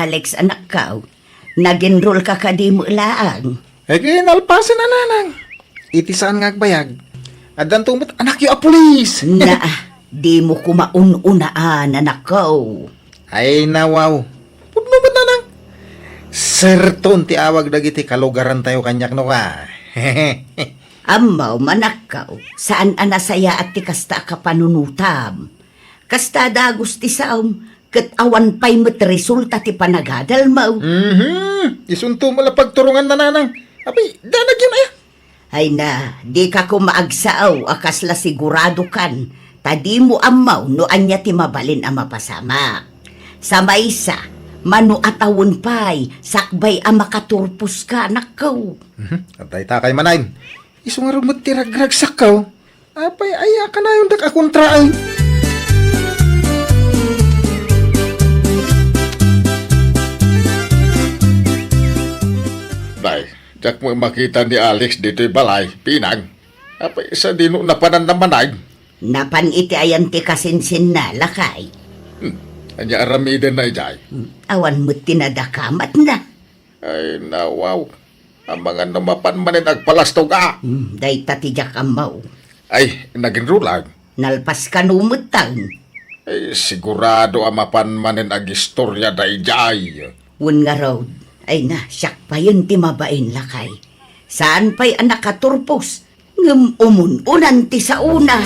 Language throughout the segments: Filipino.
Alex anak ka, nag-enroll ka di mo laang. Kinalpasan na nanang. Itisaan nga agbayag. Adan tumot anak yu a pulis. Na, di mo kumaun-unaan anak ko. Ay nawaw. Pudno ba nanang? Serton ti awag dagiti kalugaran tayo kanyak no ka. Amaw manakaw, saan anasaya at ti kasta ka panunutam. Kasta dagos ti saom, ket awan pa'y met resulta ti panagadal mo. Isunto mo la pagturungan na nanang. Abay, danag yun ay. Ay na, di ka kumaagsaaw, akas la sigurado kan. Tadi mo amaw, no anya ti mabalin ang mapasama. Sa maysa, manu atawon pa'y, sakbay ang makaturpus ka, nakaw. Atay takay manayin. Iso nga rumot ti ragragsak ka. Apay, aya ka na yung dakakontra ay. Day, jak mo makita ni Alex dito'y balay, pinang. Apa isa dino na panandamanay. Napan iti ayan ti kasinsin na, lakay. Anya aramidan na ijay. Awan mo't tinadakamat na. Ay, nawaw. Ang mga namapan manin agpalastog Day tatijak amaw. Ay, naginrulag. Nalpas ka numutang. Ay, sigurado ang mapan manin ag istorya da ijay. Wun nga raw, ay na, siyak pa yun ti mabain lakay. Saan pa'y anak katurpos? Ngam unan ti sa una.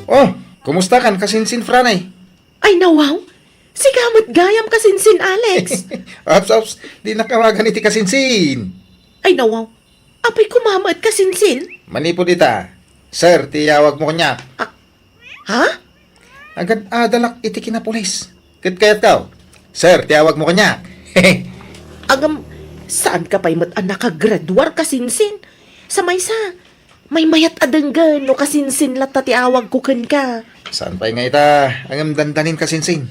Oh, kumusta kan kasinsin franay? Ay nawaw, sigamot gayam kasinsin Alex. Ops, di nakawagan iti kasinsin. Ay nawaw, apay kumama at kasinsin. Manipod ita. Sir, tiyawag mo kanya. Ha? Agad adalak iti kinapulis. Kit-kayat ka. Sir, tiyawag mo kanya. Agam, saan ka pa'y anak kagraduar kasinsin? Sa maysa, may mayat adenggan no kasinsin lata ti awag ko ken ka. Saan pa nga ita? Ang dandanin kasinsin.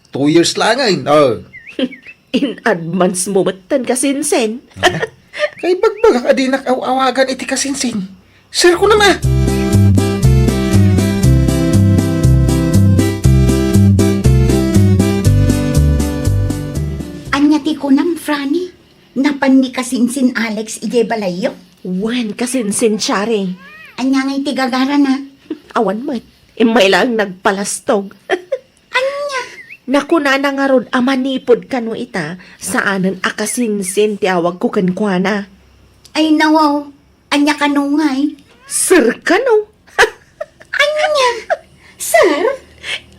2 years lang ngayon. Oh. In advance mo matan kasinsin. Kay bagbagak adinak awagan iti kasinsin. Sir ko na na. Anya ti ko nang, Franny. Napan ni kasinsin Alex ije balayo. Wen kasinsin syari. Anya ngay ti gagara na. Awan mat, imay lang nagpalastog. Anya? Naku na nga ron amanipod kano ita, saanan akasinsin ti awag ko kankwana. Ay nawaw, anya kanungay. Sir kano? Anya? Sir?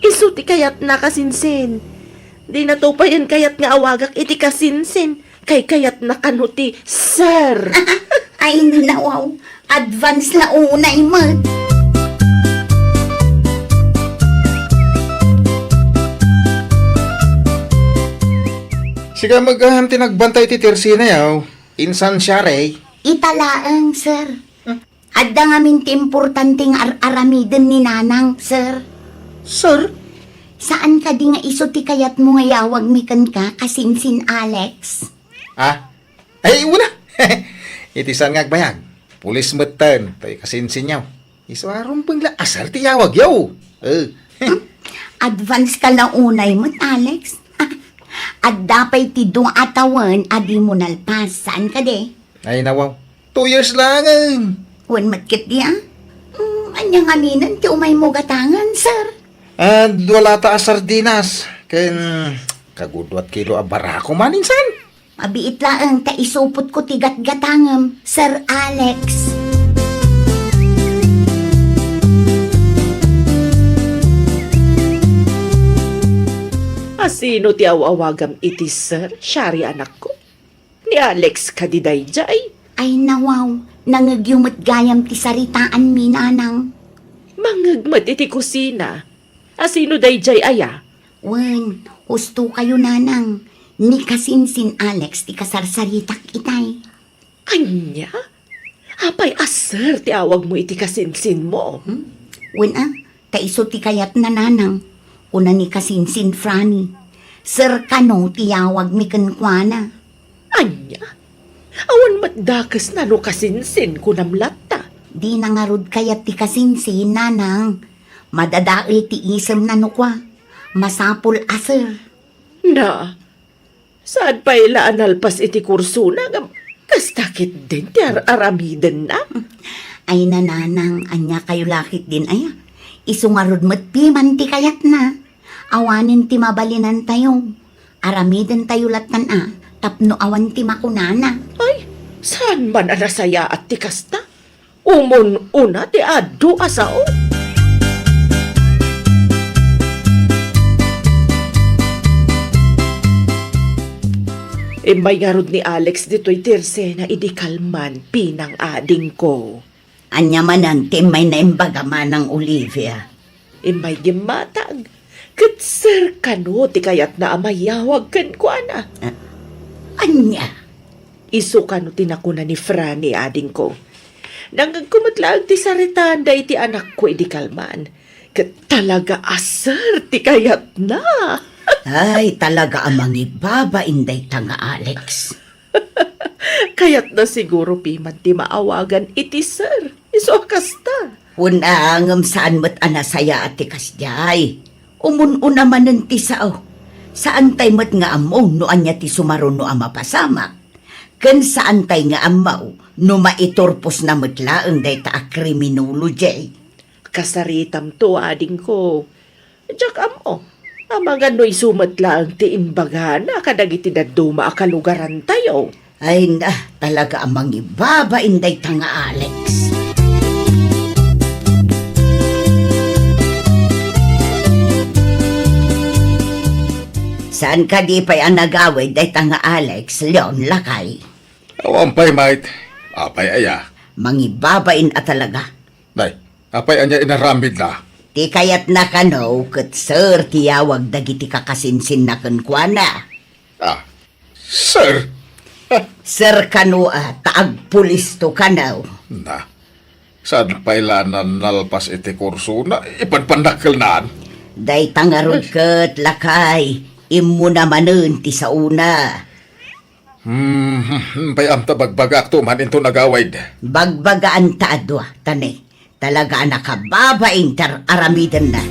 Isu ti kayat na kasinsin. Di na to pa yan kayat nga awagak iti kasinsin. Kay kayat na kano ti sir. Ay nawaw, advance la unay mat. Siga maghaham tinagbantay ti Tersina yaw. Insan siya rey. Italaang, sir. Adda nga minti importanteng aramiden ni nanang, sir. Sir? Saan ka di nga iso ti kayat mo nga yawag mikan ka kasinsin Alex? Ah? Ay, wala. Itisan nga agbayag. Pulis matan. To'y kasinsin yaw. Iswarong pangla asar ti yawag yaw. Advance ka na unay mo, Alex. At dapay ti dong atawan, adi mo nalpas. Saan ka de? Ay, nawaw. 2 years lang. Wan matkit di ah? Anyang aminan ti umay mo gatangan, sir. At wala ta sardinas. Ken kagudwat kilo a barako maninsan. Mabiit laang ta isupot ko ti gatgatangam, Sir Alex. Asino ti awawagam iti sir, syari anak ko. Ni Alex kadiday jay. Ay nawaw, nangagyumot gayam ti saritaan mi nanang. Mangagmat iti kusina. Asino day jay aya? Wen, husto kayo nanang. Ni kasinsin Alex ti kasarsaritak itay. Anya? Apay aser ti awag mo iti kasinsin mo. Wen ta iso ti kayat na nanang. Una ni kasinsin Franny. Sir kano tiyawag mi kenkwana. Anya? Awan matdakas na no kasinsin ko namlata. Di nangarod kayat ti kasinsin, nanang. Madadail ti isem na nukwa. Masapul aser. Na, saan pa ila analpas iti kurso na? Kastakit din ti aramiden na. Ay nananang, anya kayo lakit din ay. Isungarod mo't piman ti kayat na. Awanin ti mabalinan tayo. Aramiden tayo latan tapno awan ti makunana. Ay, saan man anasaya at ti kasta? Umun-una ti adu asao. Imbay garod ni Alex dito'y tirse na idikalman pinang ading ko. Anya manan ti may naimbagaman ng Olivia. Imbay gimatag. Kat sir kano ti kayat na amayawag kan ko ana. Anya? Isu kano tinakuna ni Franny ading ko. Nangagkumatlaag ti saritan da iti anak ko idikalman. Kat talaga aser ti kayat na. Ay, talaga amang ibaba inday tanga Alex. Kayat na siguro piman ti maawagan iti sir. Isu kasta. Unangam saan mo't anasaya at tikas jay. Umun-una manan ti sao. Saan tay mo't nga amaw no anya ti sumaron no ama pasamak. Ken saan tay nga amaw no maiturpos na mutlaang day ta kriminulo jay. Kasaritam to ading ko. Diyak amo. Amaga no'y sumatlaang ti imbagana kadagiti daduma akalugaran tayo. Ay na, talaga amang ibaba inday tanga Alex. Saan ka di pa'y anagawid day tanga Alex, Leon Lakay? Awan pa'y mait. Apay aya. Mangibabain at talaga. Day, apay anya inaramid na. Ti kayat na kano, kat sir, tiyawag dagiti kakasinsin na kankwana. Ah, sir. Sir kano taag pulis to kanaw. Na, saan pailanan nalpas iti kurso na ipanpanakil naan? Day tangarod kat lakay, imu namanen ti sa una. Payam ta bagbagak to man into nagawaid. Bagbagaan ta adwa, tane. Talaga nakababain tar aramidan na.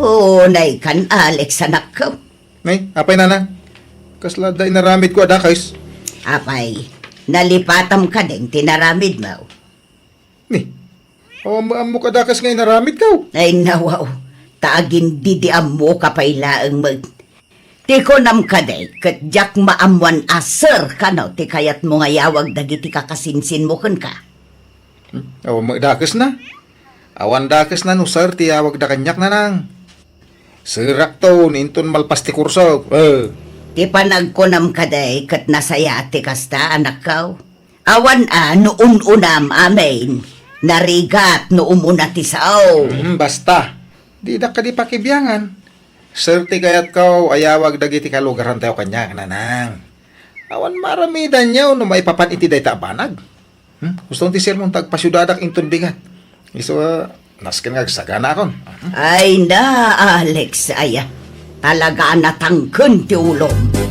Oh, nay kan Alex anak ko. Nay, apay nana. Kasla da inaramid ko adakais. Apay, nalipatam ka din, tinaramid mo. Ni, mo kadakas nga inaramid ka. Ay nawaw, taagin didiam mo kapailaang mag... Ti ko nam kaday, kat jak maamuan aser ka no, ti kayat mo nga yawag dagiti kakasinsin mo kun ka. Awan mo dakas na. Awan dakas na no sir, tiyawag da kanyak na nang. Sirak to, ninton malpas ti kurso. Ti panag ko nam kaday, kat nasaya ti kasta anak kaw. Awan noon unam amen. Narigat no umuna ti sao. Basta, di da ka di pakibiyangan. Sir, ti kayat ko, ayawag dagiti kalugaran tayo kanya, nanang. Awan maramidan niyo no maipapan iti day tabanag. Gustong ti sir mong tagpasyudadak inton bigat. Iso, nasken nga sagana akon. Ay na, Alex, ay talaga natangken ti ulom.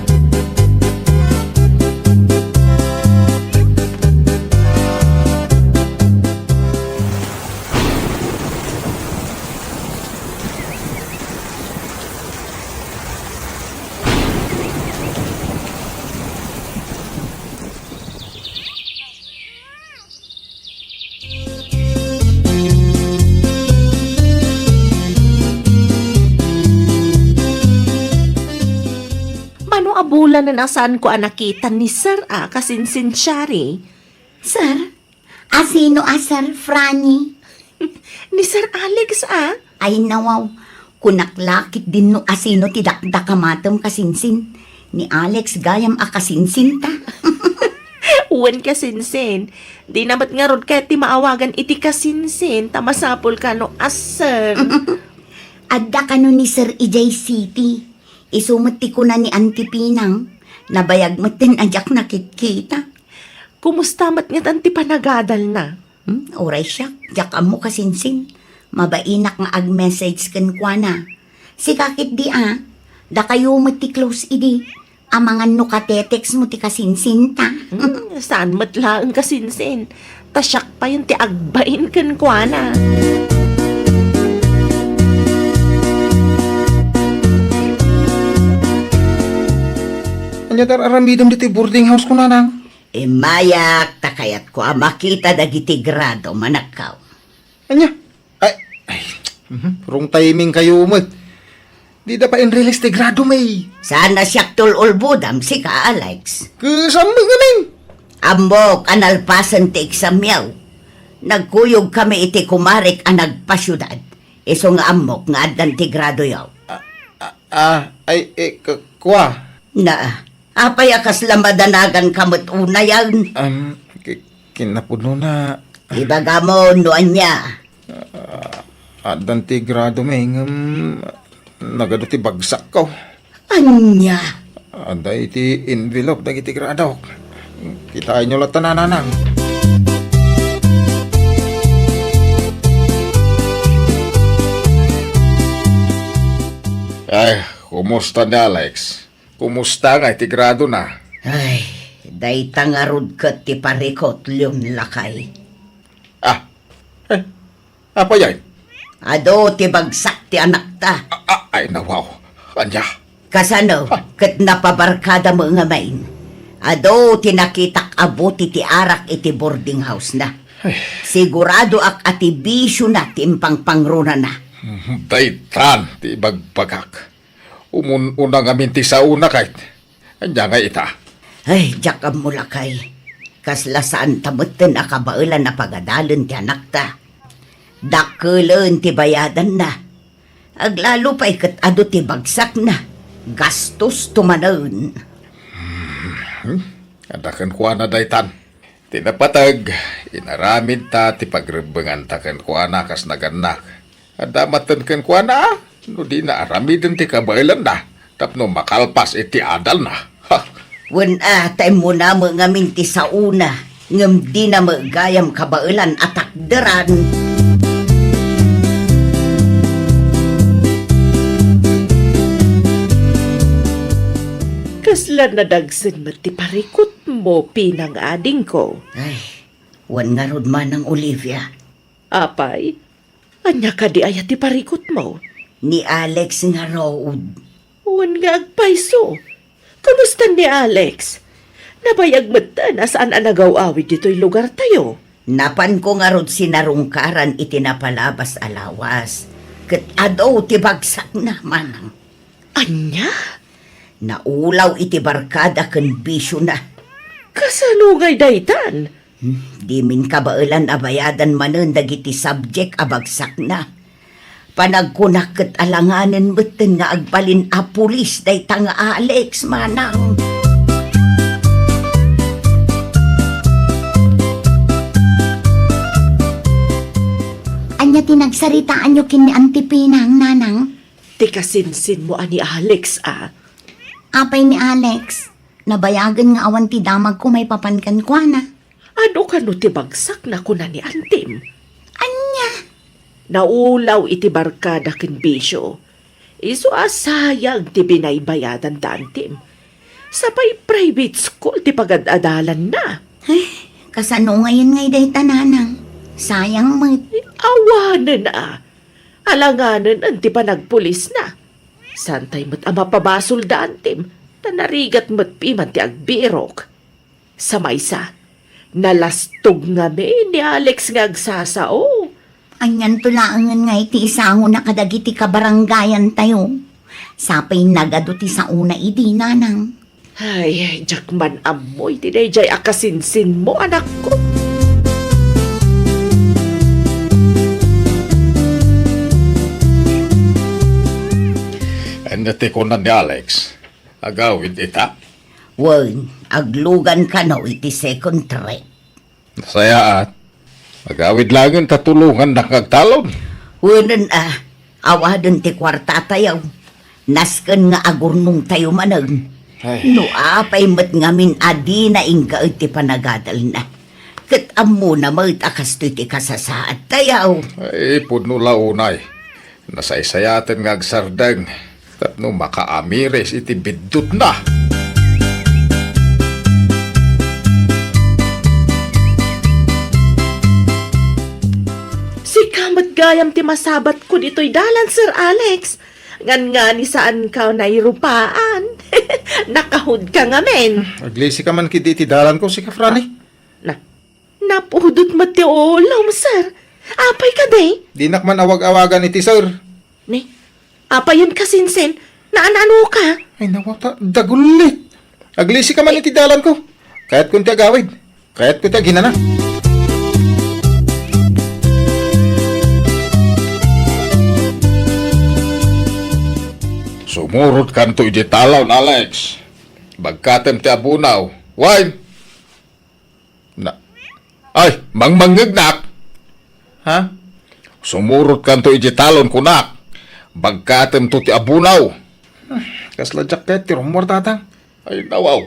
Abulan na nasaan ko nakita ni Sir kasinsin siyari. Sir? Asino Sir Franny? Ni Sir Alex Ay nawaw, kunaklakit din no asino ti dakdakamatom kasinsin. Ni Alex gayam akasinsin ta. Uwan kasinsin. Di namat nga rod kaya ti maawagan iti kasinsin. Tamasapol ka no Sir. Adda ka no ni Sir EJ City. Isumati ko na ni Auntie Pinang. Nabayag matin ajak nakikita. Kumusta mat nga tanti panagadal na? Oray siya, jak amo kasinsin. Mabainak nga ag-message kan kwa na. Si kakit di da kayo mati close idi. Amangan no katetex mo ti kasinsinta. Saan matlaang kasinsin? Tasyak pa yung ti agbain kan kuana. Anya tar aramidom diti boarding house ko nanang. Mayak, takayat ko makita dagiti grado manakaw. Anya? Ay, wrong timing kayo mo. Di da pa in-release ti grado may. Sana siyak tululbudam si ka, Alex. Kasama nga ning. Ambok, analpasan ti eksamyaw. Nagkuyog kami iti kumarik ang nagpasyudad. Iso nga amok nga adan ti grado yaw. Kwa. Na, apay akas lamadanagan kamot una yan. Kinapuno na. Ibaga mo, noan niya. Adan ti grado may nagado ti bagsak ko. Anya? Ada iti envelope dagiti grado. Kitain nyo lang tanananang. Ay, kumusta ni Alex? Kumusta nga iti grado na? Ay, day tangarod kat ti parikot yung lakay. Apa yan? Ado ti bagsak ti anak ta. Ay, nawaw. Anya? Kasano, kat napabarkada mo nga main. Ado ti nakitak abuti ti arak iti boarding house na. Sigurado ak ati bisyo na ti impangpangruna na. Daytan, ti bagpagak. Umununa nga minti sa una kahit. Anya nga ita. Ay, jakam mo lakay. Kasla saan tamutin akabailan na pagadalan ti anak ta. Dakulan ti bayadan na. Aglalo pa ikat ado ti bagsak na. Gastos tumanon. Adakan kuha na daytan. Tinapatag, inaramid ta ti pagrebengan ta ken kuha na kas naganak. Adamatan ken kuha na, no di na aramidin ti kabailan na. Tapno makalpas iti adal na. Ha? Wen time mo na mga minti sa una. Ngam di na magayam kabailan at takderan. Kasla na dagsin mati parikot mo pinang ading ko. Ay, wan nga rod man ang Olivia. Apay, anya ka di ayat ti parikot mo. Ni Alex nga road. Wan nga agpayso. Kumusta ni Alex? Nabayag mata na saan anagaw-awid dito'y lugar tayo. Napan ko nga rod sinarungkaran itinapalabas alawas. Kat adaw ti bagsak na manang. Anya? Naulaw iti barkada ken bisyo na. Kasanungay daytan? Di min kabailan abayadan manen dagiti subject abagsak na. Panagkunak ket alanganen beten nga agbalin a pulis dayta nga Alex manang. Anya tinagsaritaan nyo kini Antipinang, nanang? Ti kasinsin mo ani Alex Apay ni Alex, nabayagan nga awan ti damag ko may papankan kwa na. Ano ka no ti bagsak na kuna ni Antim? Anya? Naulaw iti barkada ken bisyo. Iso asayag ti binaybayadan ta Antim. Sapay private school ti pagad-adalan na. Kasano ngayon ngay day tananang? Sayang mo. Awanan Alanganan ang ti panagpulis na. Santay mo't mapabasol da Antim. Tanarigat mo't piman ti agbirok. Sa maysa, nalastog nga ni Alex nga agsasao. Anyan tulaangan nga iti isango na kadagiti kabaranggayan tayo. Sapay nagado ti sa una idi nanang. Ay, jakman amoy ti dayjay akasinsin mo anak ko. Nati ko na ni Alex. Agawid ita. Wen, aglugan ka no iti second trip. Nasaya at. Agawid langin tatulungan na kagtalon. Wenen awadan ti kwarta tayaw. Nasken nga agurnong tayo manag. Ay. No apay met ngamin adi na ingga iti panagadal na. Ket ammo na met akas ti kasasaad tayaw. Ay, puno launay. Nasaysayaten nga agsardeng. Tapno makaamires iti bidut na. Di ka matgayam ti masabat ko dito'y dalan, Sir Alex. Ngan nga ni saan ka nairupaan. Nakahud ka nga men. Aglisi ka man kiti ti dalan ko si Kafrani. Napudot mo ti ulam, sir. Apay ka day. Di nakman awag-awagan iti sir. Ni, apayon ka sinsin. Naanano ka? Ay nawata, dagulit. Aglisi ka man iti dalan ko. Kahit kunti agawid. Kahit kunti ginana. Sumurot kanto iti talaw, Alex. Bagkatem ti abunaw. Wine! Na. Ay, mangmangignak! Ha? Sumurot kanto iti talon kunak. Bagkatem to ti abunaw. Kasla jacket, ti rumor tatang. Ay, nawaw.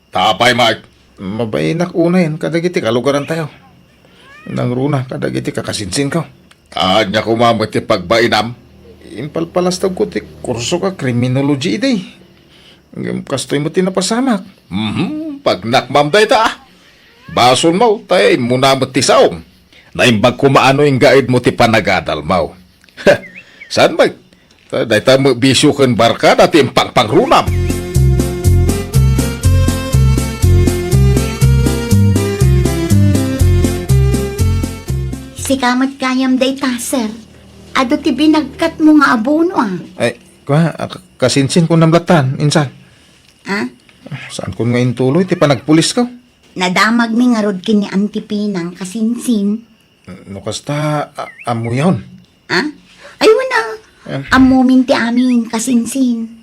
Tapay, Mike. Mabainak una yan, kadagiti kalugaran tayo. Nang runa, kadagiti kakasinsin ko. Kanya kumamot ti pagbainam. Impalpalas tag ko ti kurso ka criminology day. Kastoy mo tinapasamak. Pag nakmamday ta. Bason mo, tay muna mo ti saom. Naimbag kumaano yung gaid mo ti panagadal mo. Saan, Mike? Day ta mo bisyo kan barka dati yung pangpangrunam. Si kamat kayam day ta, sir. Ado ti binagkat mo nga abono Ay, kasinsin ko namlatan, insan. Ha? Saan ko ngayon tuloy, ti panagpulis ko? Nadamag mi nga rod kini Antipinang kasinsin. No kasta, amo yun. Ha? Ay wala. Amumin ti amin kasinsin.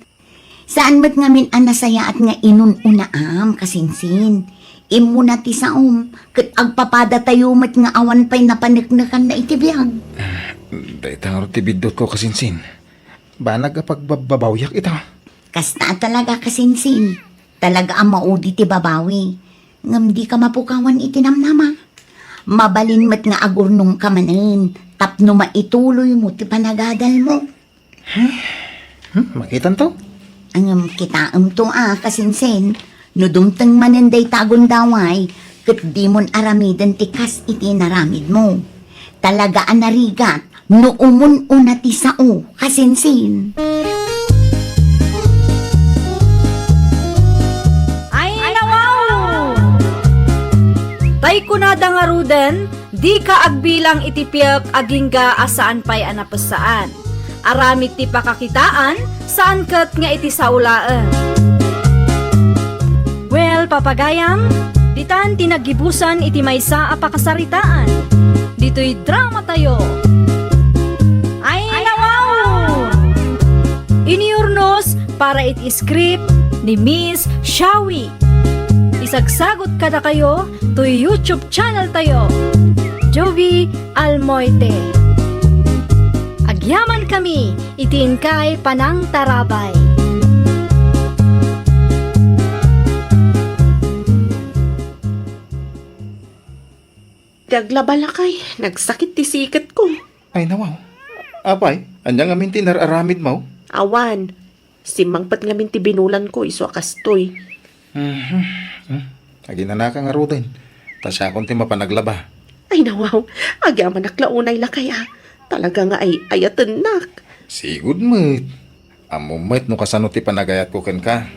Saan ba't ngamin anasaya at nga inunaam kasinsin? Imo na ti saom, kat agpapada tayo mat nga awan pa'y napaniknakan na itibiyag. Day tangaro ti bidot ko kasinsin. Banag pagbabawyak ito. Kasta talaga kasinsin. Talaga ang maudi ti babawi. Ngam di ka mapukawan itinamnama. Mabalin mat nga agurnong kamanin. Tapno maituloy mo ti panagadal mo. Makitan to? Ang kitaam to kasinsin. No dumtang manenday tagon daway. Kat di mon aramidan ti kas iti naramid mo. Talaga ang narigat. No umun una ti sao kasinsin. Tay kunada nga ruden, di ka agbilang itipiyak agingga asaan pa'y anapasaan. Aramid ti pakakitaan, saan kat nga iti saulaan. Well, papagayam, ditan tinagibusan iti maysa a pakasaritaan. Dito'y drama tayo. Ay, nawaw! Iniurnos para iti script ni Miss Shawi. Isagsagot kada kayo to YouTube channel tayo, Jovi Almoite. Agyaman kami, itiin kay Panang Tarabay. Daglabala kay, nagsakit ti sikat ko. Ay nawaw. Apay, anyang amin ti nararamid mo? Awan, simangpat ngamin ti binulan ko, iso akastoy. Aginanaka nga ro din. Tas akong ti mapanaglaba. Ay nawaw, agyaman naklaunay la kaya. Talaga nga ay ayatan nak. Sigud mo't. Amumet no kasano ti panagayat ko ken ka.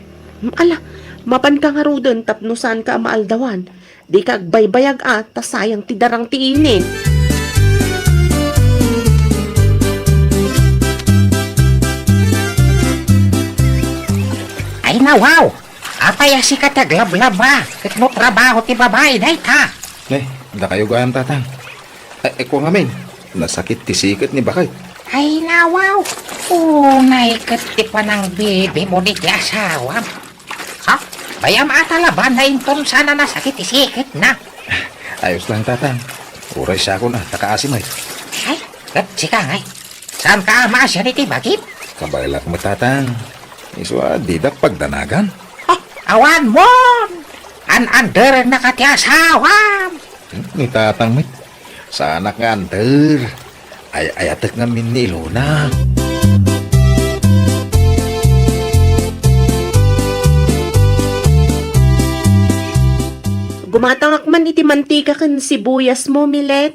Ala, mapan ka nga roden tapno saan ka maaldawan. Di ka agbaybayag tas sayang ti darang ti init. Ay nawaw! Apaya si kataglablaba. Kat mo trabaho ti babae, day ta. Da kayo gaan tatang. Ay, ko nga men. Nasakit ti sikat ni bakit. Ay nawaw! Unay kat ti panang bibi mo di ti asawa. Ha? Bayam atalaban na inton sana nasakit isikit na. Ayos lang tatang. Uray siya ako na, takaasim ay. Ay, kat sika ngay. Saan ka amasya ni ti bagit? Kabailak mo tatang. Iswa, didak pagdanagan. Awan mo! An-under na ka ti asawa. Ni tatang mit. Sa anak nga under. Ay ayatek nga minilo na. Gumatangak man iti mantika kan sibuyas mo, Milet.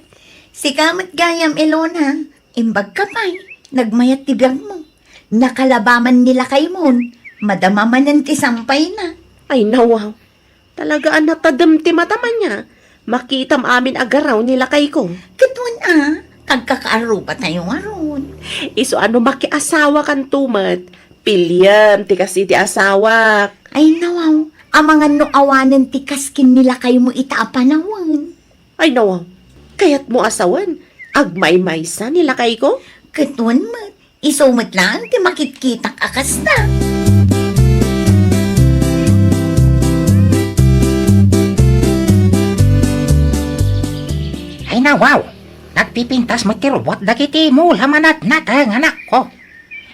Si kamat gayam Elona, imbag ka pa'y, nagmayat tibiyag mo. Nakalabaman nila kay mon, madama man ang tisampay na. Ay nawaw, talagaan natadam ti mataman niya. Makitam amin agaraw nila kay ko. Katun kagkakaaruba tayo aron. Iso ano makiasawa kan tumat. Pilyam, ti kasi ti asawa. Ay nawaw, ang mga noawanan ti kaskin nila kay mo itaapanawan. Ay nawaw, kayat mo asawan. Agmay-maysa nila kay ko. Katun mat, isumat lang ti makitkitak akas na. Ay na, wow! Nagpipintas mo ti robot dagiti mo lamanat natang anak ko.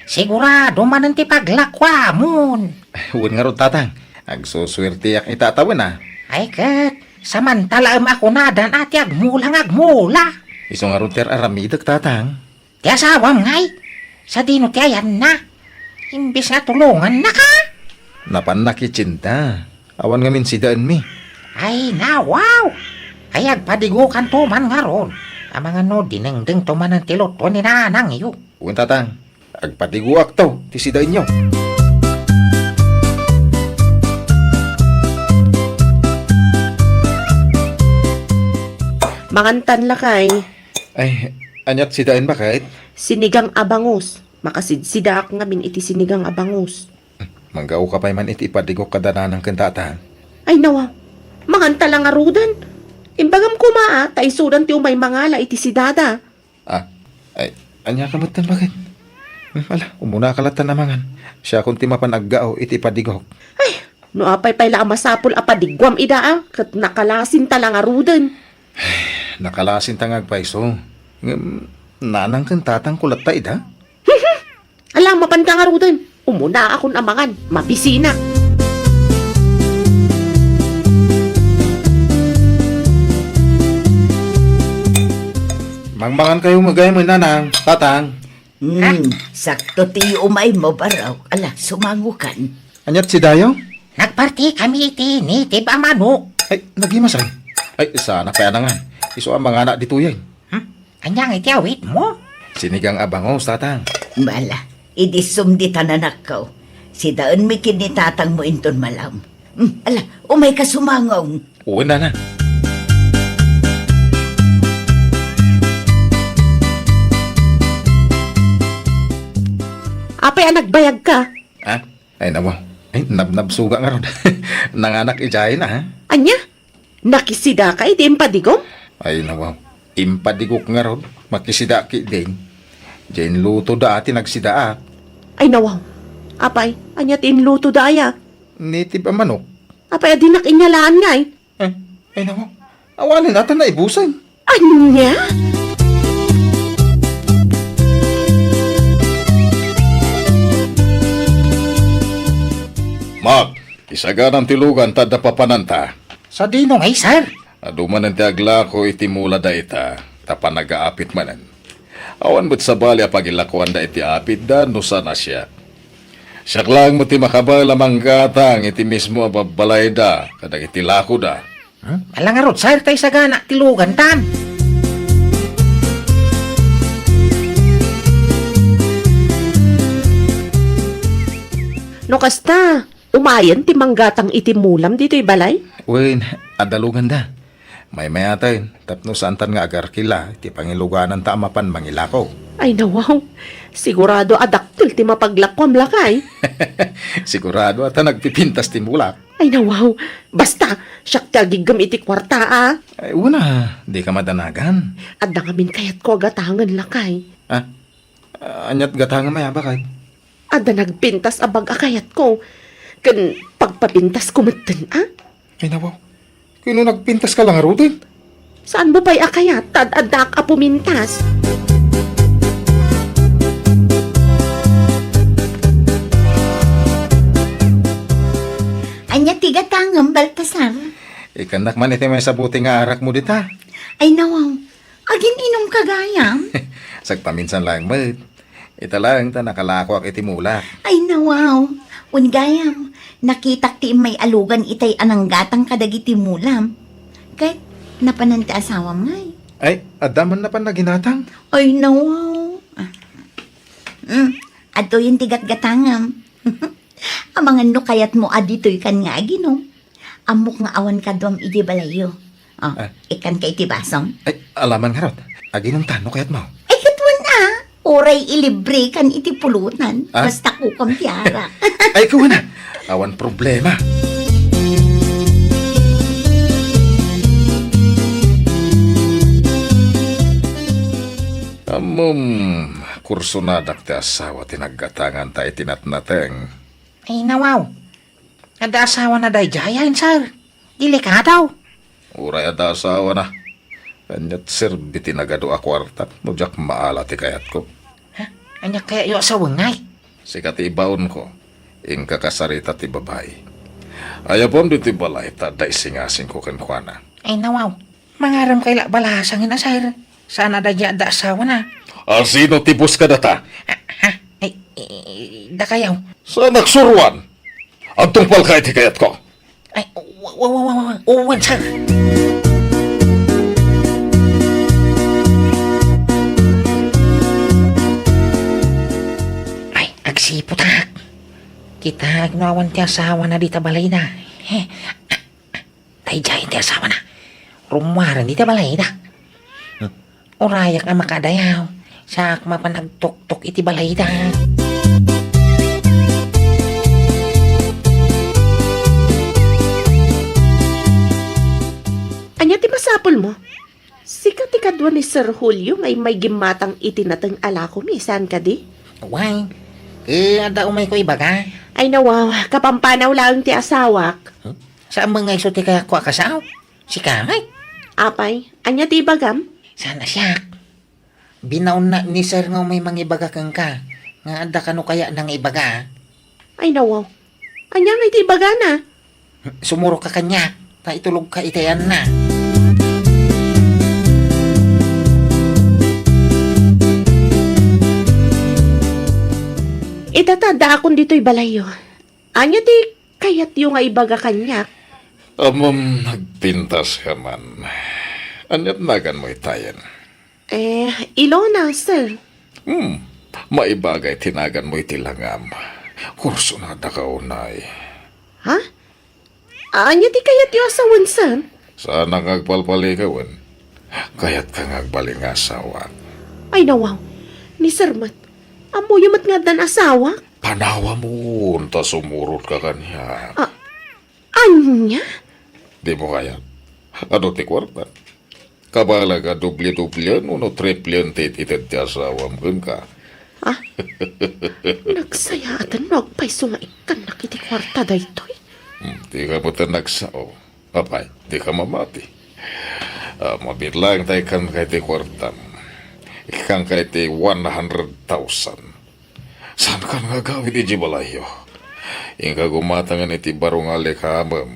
Sigurado man ang ti paglakwa mon. Huwag nga ron, tatang. Agsuswerte yak itatawan na. Ay kat, samantala ako na dan ati agmula. Iso nga ron, aramidag, tatang. Ti asawam ngay, sa dino ti ayan na. Imbis nga tulungan na ka. Napanakitsinta. Awan nga min si daan mi. Ay na, wow! Ay agpadigukan to man nga ron. Ang mga no, dinengdeng to man ang tilot to ni nanang iyo. Uwan, tatang. Agpatiguak to, ti si daan nyo. Mangantan lakay, Ay, anyat si daan ba kahit? sinigang abangus. Makasidsidaak ngamin iti sinigang abangus. Manggaw ka pa man iti ipadigok kadanan ng kantatan. Ay nawa, manganta lang arudan. Imbagam kumaa, taisudan ti umay mangala iti si dada. Ay, anya kamutan bakit? Wala, umuna kalatan namangan. Siya kung timapan aggao iti ipadigok. No apay pay la masapul apadigwam ida kat nakalasin talang arudan. Nakalasin tangag paiso. Nanang kantatang kulat ta ida? Alang mapantang arudan. Umuna akong amangan, mapisina. Mangmangan kayo magay mo nanang, tatang. Sakto ti umay mo baraw. Ala, sumangukan. Anyat si Dayo? Nagparti kami iti nitib ang manok. Ay, nagimasay. Ay, sana kaya na nga. Iso ang mga anak dito yan. Anyang iti awit mo? Sinigang abangos, tatang. Mala, idisum di tananak ko. Si daan mi kinitatang mo inton malam. Ala, umay ka sumangaw. Uwan na na. Apay nagbayag ka. Ha? Ay, nawa. Ay, nabnabsuga nga ron. Nanganak ijay na, ha? Anya? Nakisida ka iti impadigom? Ay, nawa. Impadigok nga ron. Makisida ki din. Diyan luto dati nagsidaak. Ay nawaw. Apay, anya tinluto daya. Native ang manok. Apay adinak inyalaan nga eh. Ay, nawa. Awanin natin na ibusan. Anya? Mag, isaga ng tilugan tada papananta. Sa dino ngay, sir. Aduman ang tiagla ko iti mula da ita, tapan nag-aapit manan. Awan mo't sa bali apagilakuan da iti apit da, nusa na siya. Siya lang mo ti makabala manggatang iti mismo ababalay da, kadang iti lako da. Malangarot, sir, tayo sa gana tilugan tan. No kasta, umayan ti manggatang iti mulam dito'y balay? Uwin, adalugan da. May mayatay, tapno santan nga agar kila, iti pangiluganan ta amapan mangilako. Ay nawaw, sigurado adaktil ti mapaglakwam lakay. Sigurado at nagpipintas timulak. Ay nawaw, basta, siyak ti agigam iti kwarta ah. Ay, una, di ka madanagan. At nangamin kayat ko agatangan lakay. Anyat gatangan maya bakay. Ada nagpintas abag akayat ko. Kan pagpapintas kumatan ah. Ay, nabaw. Kino nagpintas ka lang arutin? Saan ba pa'y akayat? Tad-adak apumintas. Anya tigatangam Baltasar. Ikanak man iti may sabuti nga arak mo dita. Ay nawaw, agin inom kagayam. Sagpaminsan lang mo. Ita lang ta nakalako ak iti mulak. Ay nawaw, ungayam, nakitak ti may alugan itay anang gatang kadagiti mulam. Kahit napananta asawam ngay. Ay, adaman na pa na ginatang. Ay, nawaw. Ato yung tigat-gatangam. Ang mga no kayat mo adito'y kan nga ginom. Amok nga awan ka doang iti balayo. Oh, ikan ka iti basong. Ay, alaman nga rod. Aginong tano kayat mo. Ay, katwan na. Oray ilibre kan iti pulutan. Basta ko kang tiara. Ay, kuha na. Awan problema. Kurso na ti asawa tinaggatangan tayo tinatnateng. Ay, nawaw. Ada asawa na day jayan, sir. Dili ka daw. Uray ada asawa na. Kanyat sir, bitinagado a kwarta. Nujak maala ti kayat ko. Ha? Anya kaya yung asawa ngay? Sikat ibaon ko. Ingka kasarita ti babae. Ayapon di ti balay ta da isingasing ko kenkwana. Ay, nawaw. Mangaram kaila balasangin na, sir. Sana da ada asawa na. Sino tibos ka data? Ha? Ay, da kayaw. Sa nagsuruan. Ang tungpal ka iti kayat ko. Ay, uwan, sir. Ay, agsiputak. Kita agnawan ti asawa na di tabalay na. Tay jayin ti asawa na. Rumaran di tabalay na. Urayak na makadayaw. Sak mapanagtok-tok iti balay na. Anya ti masapol mo? Sikat ti kadwa ni Sir Julio ngay may gimatang itinatang alako mi. Saan ka di? Why? Ada umay ko ibaga. Ay nawaw, kapampanaw lang ti asawak. Saan mga iso ti kaya ko akasaw? Si Kamay. Apay, anya ti bagam? Sana siya. Binaon na ni sir nga may mga ibaga kang ka. Nga ada ka no kaya nang ibaga. Ay nawaw, anya ngay ti baga na? Sumuro ka kanya. Ta itulog ka itayan na. Itatanda akong dito'y balayo. Anya ti kayat yung nga ibaga kanya. Nagpintas ka man. Anyat nagan mo itayan. Ilona, sir. Maibagay tinagan mo itilangam. Kurso na da kaunay. Ha? Anya ti kayat yung asawan, sir? Saan ang agpalpalikawan? Kayat kang agbaling asawa. Ay nawaw, ni Sir Mat. Amo yumat nga dan asawa? Panawa mo, ta sumurot ka kanya. Anya? Di mo kaya? Ano ti kwarta? Kabalaga dubli-dublian, uno triplian tititid ti asawam ka. Nagsayatan mo agpaiso nga ikan nakiti kwarta da ito'y. Di ka mo nagsao. Apay, di ka mamati. Mabitlang tayo kan kay ti kwartam. Ikan kay ti 100,000. Saan ka nga gawin iti balayo? Ingka gumatangan iti barong alikhamam.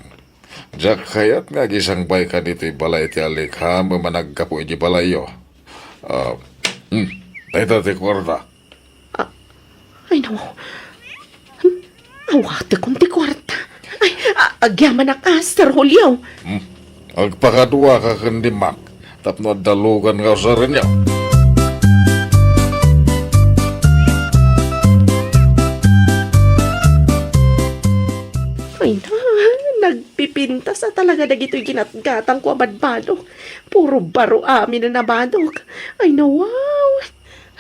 Diyak kayat nga gisang bay ka dito balay iti alikhamam managkapo iti balayo. Tayo ti kwarta. Ay nawaw. Awate kong ti kwarta. Ay, agyaman na ka, Sir Julio. Agpakadua ka kandimak. Tapno dalugan nga sa rin niya. Ay na, nagpipinta sa talaga na gito'y ginatgatang ko abadbalok. Puro baro amin na nabadok. Ay na, wow.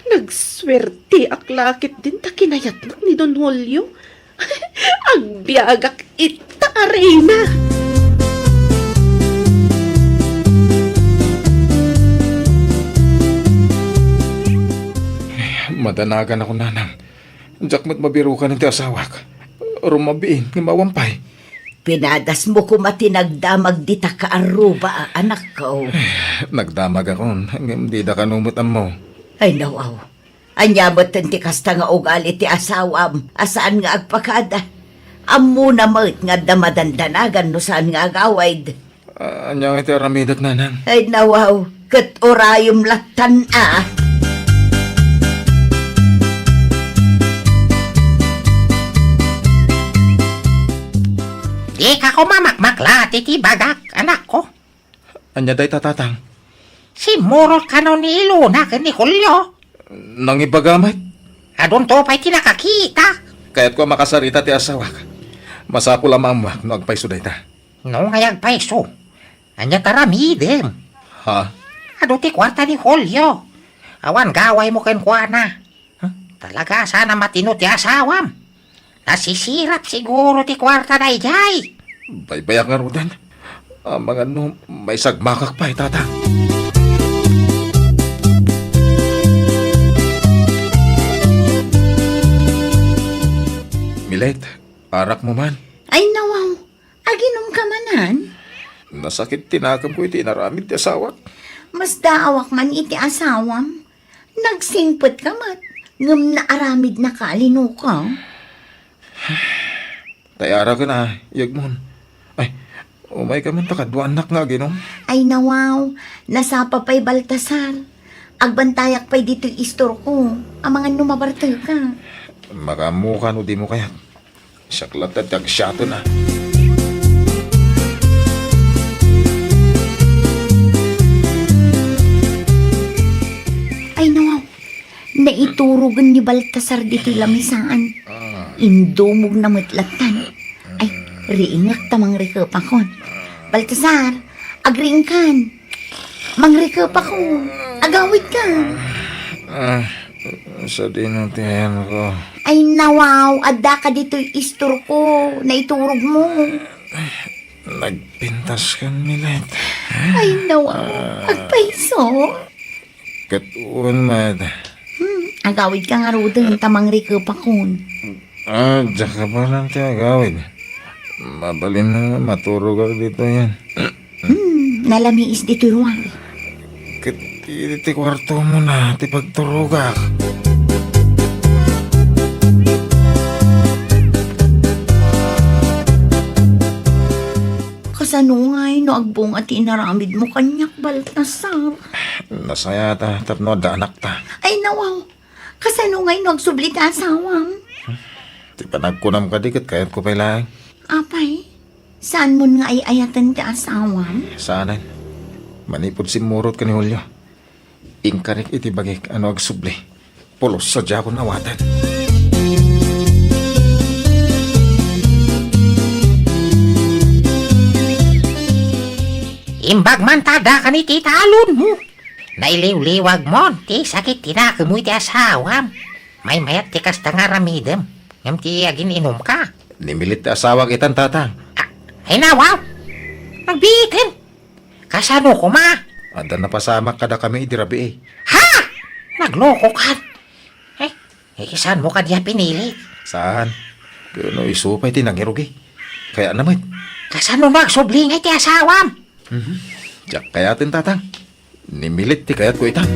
Nagswerte aklakit din ta kinayat ni Don Julio. Agbiagak ita arena. Madanagan ako, nanang. Diyak mo't mabiro ka ng ti asawak. Rumabiin, mawampay. Pinadas mo ko matinagdamag di ta kaaruba, anak ko. Nagdamag ako, hindi da kanumutan mo. Ay nawaw. Anyamot ti kasta nga ugali ti asawam. Asaan nga agpakada. Amo na mat nga damadandanagan no saan nga agawaid. Anya iti aramidat, nanang. Ay nawaw. Kat orayom latan Di ka ko mamakmakla, titi bagak, anak ko. Anya day tatatang. Si Murot ka no ni Luna ken ni Julio. Nang ibagamay, Adun to pa'y tinakakita. kaya't ko makasarita ti asawak. Masako lamang mo, no agpayso dayta. No ngayag paiso. Anya taramidem. Ha? Ado ti kwarta ni Julio. Awan gaway mo ken kuana. Talaga sana matino ti asawam. Nasisirap siguro ti kwarta na ijay. Baybayak nga rudan. Ang mga no, may sagmakak pa, tata. Milet, arak mo man. Ay nawaw, aginom ka manan. Nasakit tinakam ko iti naramid ti asawak. Mas daawak man iti asawam. Nagsingpot ka mat. Ngam na aramid na kalino ka. Tayara ka na, yagmon. Ay, umay ka man takadwa anak nga ginom. Ay nawaw, nasapa pa'y Baltasar. Agbantayak pa'y dito istor ko. Ang mga numabarto ka. Makamuka no di mo kaya. Saklat at tagsyato na. Ay nawaw, naiturugan ni Baltasar dito lamisaan. Indumog na matlatan. Ay, riingak tamang rekapakon. Baltasar, agriing kan. Mangrekapakon. Agawid ka. Sa dinutihan ko. Ay nawaw, adda ka dito istor ko. Naiturog mo. Nagpintas ka nilet. Ay nawaw, agpaiso. Katuon mad. Agawid ka nga rudan, tamang rekapakon. Diyan ka pa lang tiya gawin. Mabalin na maturog ako dito yan. Nalamiis dito ruwang. Iti kwarto mo na, ti pagturog ako. Kasanungay no agbong at inaramid mo kanyak Baltasar. Nasaya ta, tapno da anak ta. Ay nawaw, kasanungay no agsubli ta asawam. Ti panagkunam ka dikit, kaya't ko pailang. Apay, saan mo nga ay ayatan ti asawam? Saanan? Manipod si Murot ka ni Julio. Ingkarik iti bagik, ano agsubli. Pulos sa jakon awatan. Imbag man tada ka ni titalon mo. Nailiw-liwag mo, ti sakit tinakamoy ti asawam. May mayat ti kasta nga ramidem. Ngam ti agin inom ka. Nimilit ti asawag itan tatang. Ay nawaw, nagbitin. Kasano ko ma? Anda napasamak kada kami idirabi eh. Ha? Nagloko ka. Saan mo ka diya pinili? Saan? Kano isupay tinangirugi. Kaya naman. Kasano nagsublingay ti asawam? Diyak kayatin tatang. Nimilit ti kayat ko itan.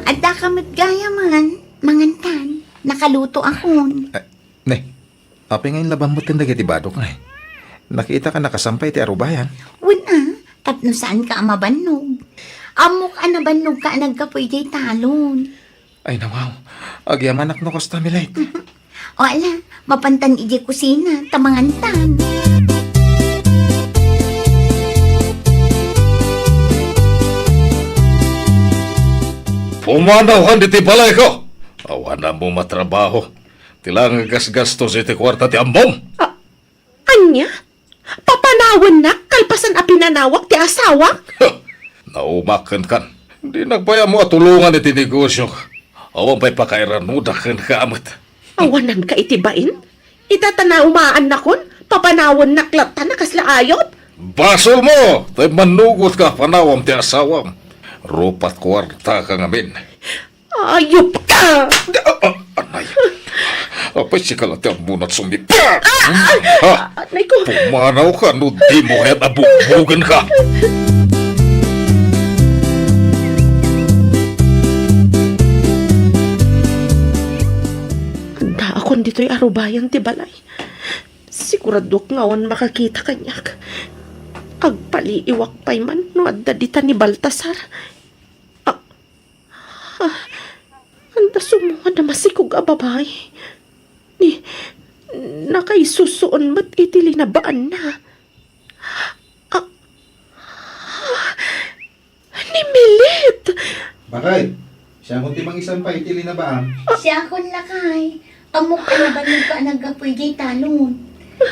Adda kamit gaya man, mangantan. Nakaluto akon. Ne, api ngayon labang mo't kandag iti badok na eh. Nakita ka nakasampay ti arubayan. Wala, tapno saan ka amabanog. Amok anabanog ka nagkapoy jay talon. Ay nawaw, agyamanak no kosta milit. O ala, mapantan ije kusina, tamangantan. Pumanaw ka di ti balay ko. Awan na mo matrabaho. Tilang gas-gastos iti kwarta ti ambom. Anya? Papanawan na, kalpasan a pinanawak ti asawa? Naumakan kan. Di nagbaya mo atulungan iti negosyo. Awan pa'y pakairanuda kan kaamat. Awanan ka itibain? Itatanaw-maan na kon, papanawan na klata na kasla ayot? Basol mo! Tay manugot ka panawam ti asawam. Rupat kwarta ka ngamin. Ayop ka! Anay. Apay si kalati ang munat sumipa. Ha? Anay ko, Pumanaw ka no di mo hayat abugbugan ka. handa akon dito'y arubayan ti balay. Siguradok ngawan makakita kanyak. Agpaliiwak pa'y man no adda dita ni Baltasar. Anda sumuha na masikog a babay. Nakaisusuon mat iti linabaan na. Ah, ni Milit! Bakay, siya kung timang isang pa itili na ba? Siya akong lakay. Amok ka na ba nagkapoy gay talon?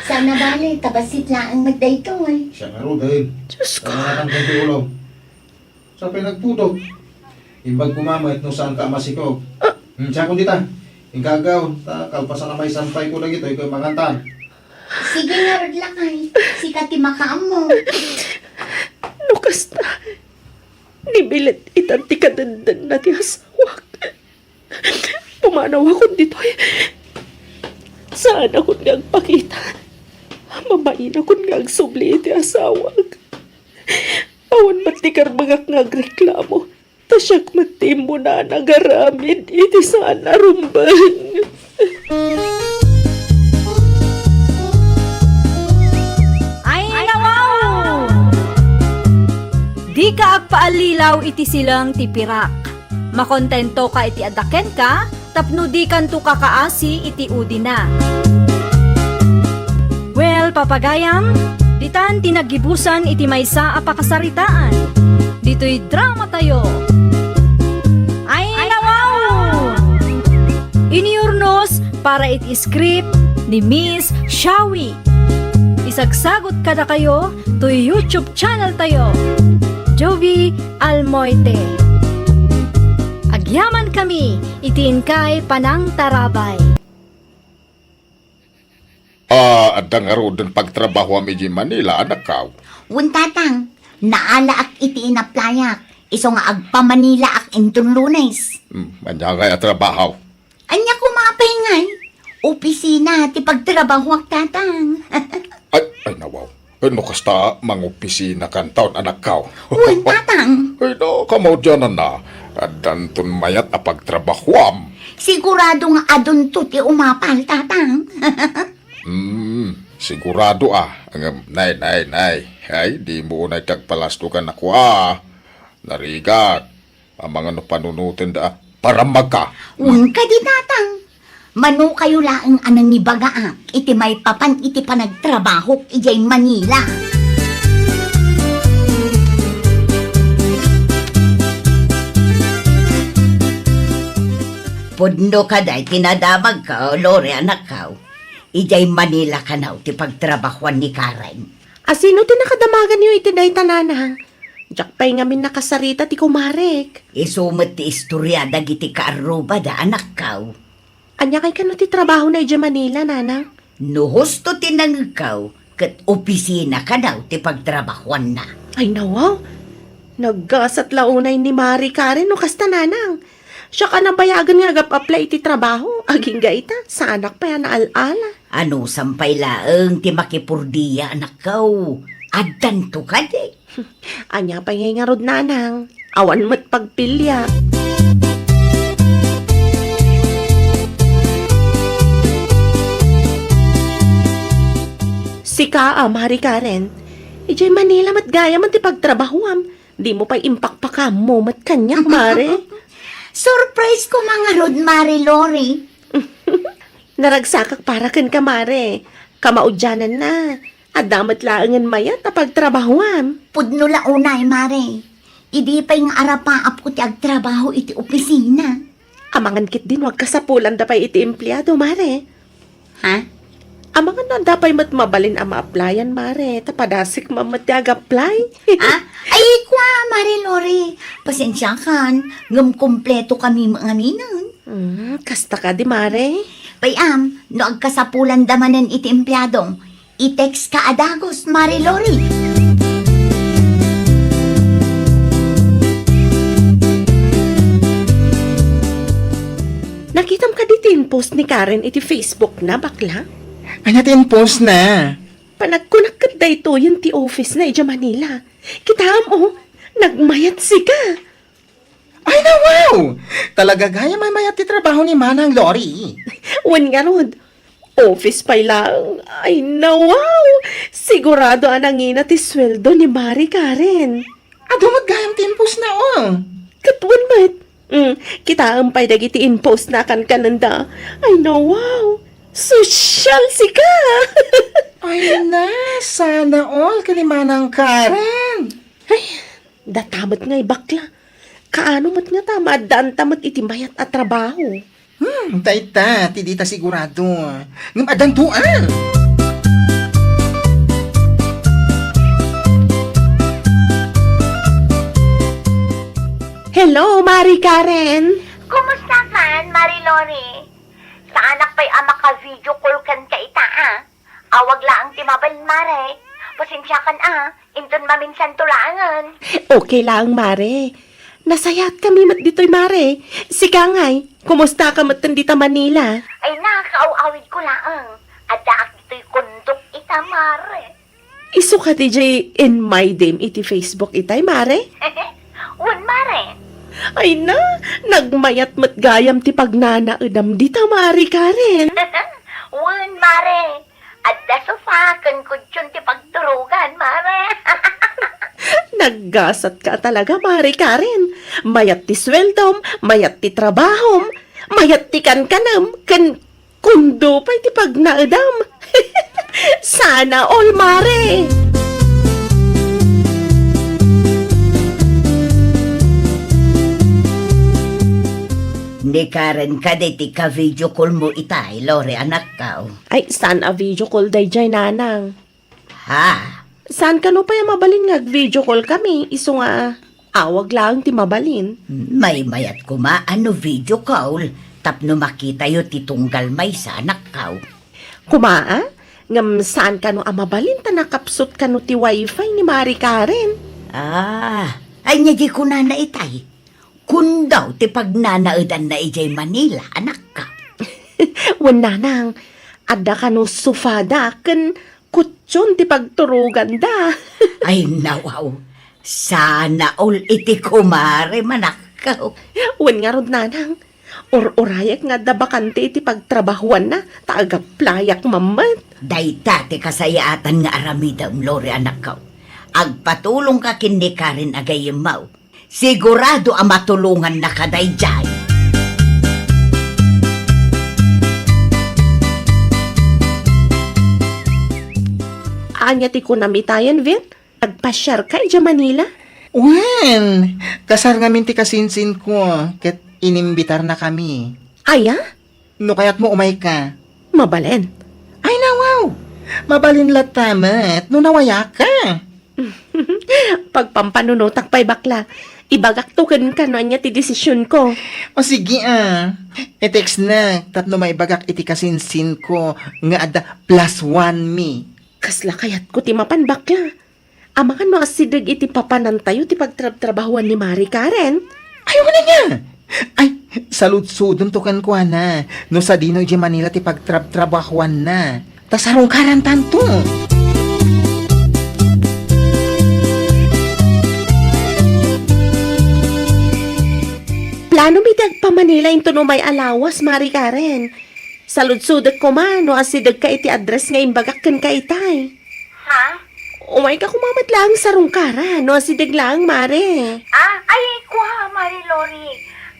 Sana bali, tabasit lang ang magdaytoy. Siya nga ro dahil. Diyos ko. Sa mga tangkang tiulaw. Sa pinagpudog. Imbag kumamit no saan ka masikog. Siya kung dita. Ingkagaw, kalpasan na may sampay ko lagi ito, ikaw mangantan. Sige nga rod lakay. Sikat ti makaam mo. Lukas na. Ni Milit itanti ka dandan na ti asawak. Pumanaw ako dito Saan ako ngang pakita? Mamain ako ngang subli iti asawag. Awan matikar mga ngagreklamo. Tasyak matim mo na nagaramid iti saan narumbang. Ay nawaw! Di ka agpaalilaw iti silang tipirak. Makontento ka iti adaken ka, tapno di kanto kakaasi iti udi na. Well, papagayam, ditan tinagibusan iti maysa a pakasaritaan. Dito'y drama tayo. Ay nawaw! Iniurnos para iti script ni Miss Shawi. Isagsagot kada kayo to YouTube channel tayo. Jovi Almoite. Agyaman kami, itiin kay Panang Tarabay. Adang arudan pagtrabaho am iji Manila, anak ka. Wuntatang, naala ak iti inaplayak. Iso nga agpa Manila ak intun Lunes. Anya kaya trabaho. Anya ko mga pahingay. Opisina, ti pagtrabaho ak tatang. Ay nawaw. Ano kasta mangopisina kan taon, anak ka. Wuntatang, Ay no, kamo dyan na. Adantun mayat a pagtrabahoam. sigurado nga adun to ti umapal tatang. Sigurado Nay. Ay, di mo na tagpalastukan ako Narigat. Ang mga panunutin da. Para magka. Un ka di tatang. Mano kayo laang anang ni bagaak. Iti may papan iti panagtrabaho ijay Manila. Pudno ka day, tinadamag ka, Lore, anak ka. Ijay Manila ka na, ti pagtrabahuan ni Karen. Asino ti nakadamagan niyo iti day tananang? Diyak pa'y ngamin nakasarita ti kumarek. Isumat ti istorya dagiti kaaruba da, anak ka. Anya kay kano ti trabaho na iti Manila, nanang? No husto tinangkaw, kat opisina ka na, ti pagtrabahuan na. Ay nawaw, naggasat launay ni Mari Karen no kasta nanang. Siya ka nabayagan nga agap-apply iti trabaho. Aging gaita, sa anak pa yan naalaala. Ano sampay laeng ti makipurdiya, anak ka. Adan to ka de. Anya pa nga rod nanang. Awan mo't pagpilya. Sika, Mari Karen. Ijay Manila mat gaya man ti pagtrabahuam. Di mo pa impakpakam mo mat kanyak, Mare. Surprise ko mga rod, Mari Lori. Naragsakak para kan ka, Mare. Kamaudyanan na. Adamat laangan mayat na pagtrabahuam. Pudno launay, Mari. Idi pa yung arapaap ko ti agtrabaho iti opisina. Amangan kit din wag kasapulan da pa'y iti empleyado, Mare. Ha? Amangan na da pa'y mat mabalin ang ma-applyan, Mare. Tapadasik mamatag-apply. Ay, kwa, Mari Lori. Pasensya kan, ngam kompleto kami mga minan. Kasta ka di, Mare. Payam, no agkasapulan damanan iti empleyadong, i-text ka adagos, Mari Lori. Nakitam ka di tin post ni Karen iti Facebook na, bakla? Anya post na. Panagkunak da ito yung ti office na ija Manila. Kitam, nagmayat si ka. Ay na wow! Talaga gaya may mayat ti trabaho ni Manang Lori. Wan nga rod, office pa lang. Ay na wow! Sigurado anangina ti sweldo ni Mari Karen. Adumag gayam timpos na Katuan mat. Kita ang pay dagiti in-post na kan kananda. Ay na wow! Sosyal si ka! Ay na, sana all kalimanang Karen. Datamat nga bakla. Kaano mat nga tama, daan tamat itimayat at trabaho. Dayta, tidita sigurado. Ngam adantuan. Hello, Mari Karen! Kumusta kan, Marilori? Sa anak pa'y ama ka video call kan ka ita, Awag lang timabal, Mare. Pasensya kan, Inton maminsan tulangan. Okay lang, Mare. Nasayat kami mat dito'y, Mare. Sika nga'y, kumusta ka mat dita Manila? Ay na, kaawawid ko lang. At daak dito'y kundok ita, Mare. Isu ka DJ in my dim iti Facebook itay, Mare? Un, Mare. Ay na, nagmayat mat gayam ti pagnanaedam dita, Mari Karen. Un, Mare. At da sufakan ko dyan ti pagturugan, Mare. Naggasat ka talaga, Mari Karen. Mayat ti sweldom, mayat ti trabahom, mayat ti kankanam, kundo pa'y ti pagnaedam. Sana all, Mare. Ni Karen kaditi ka video call mo itay, Lore anak kao. Ay, saan a video call day jay, nanang? Ha? Saan ka no pa yung mabalin nga video call kami? Iso nga, awag lang ti mabalin. May mayat ko ano video call. Tapno makita yo titunggal may sa anak kao. Kumaa? Ngam saan ka no mabalin ta nakapsot ka no ti wifi ni Mari Karen? Ay niya di ko na itay. Kun daw ti pagnanaedan na ijay Manila, anak ka. Wan nanang, ada ka no sufada, kan kutsyon ti pagturugan da. Ay nawaw, sana all iti kumare manakaw. Wan nga rod nanang, or-orayak nga da bakante iti pagtrabahuan na, taagaplayak mamat. Dayta ti kasayaatan nga aramidam, Lore anak ka. Agpatulong ka kindi ka rin agayimaw. Sigurado ang matulungan na kaday dyan. Anya ti ko namitayan, Vin? Agpasyar ka ija Manila? Wen, kasar nga minti kasinsin ko, ket inimbitar na kami. Aya? No kayat mo umay ka. Mabalen. Ay nawaw, mabalin latamat, no nawaya ka. Pagpampanunotak pa'y bakla, ibagak tukan ka no anya ti desisyon ko. O sige e-text na, tapno may bagak iti kasinsin ko, nga ada +1 me. Kasla kayat ko ti mapan bakla. Ama ka no asidag iti papanan tayo ti pagtrabahuan ni Mari Karen. Ayaw na niya. Ay, saludsudon to kan ko na, no sa dino di Manila ti pagtrabahuan na. Tasarong karan tanto. Plano mi pa Manila into no may alawas, Mari Karen. Saludsudag ko man, no asidag ka iti address nga imbagak kan ka itay. Ha? Umay ka kumamat lang sa rungkara, no asidag lang, Mare. Ay, kuha, Marilori.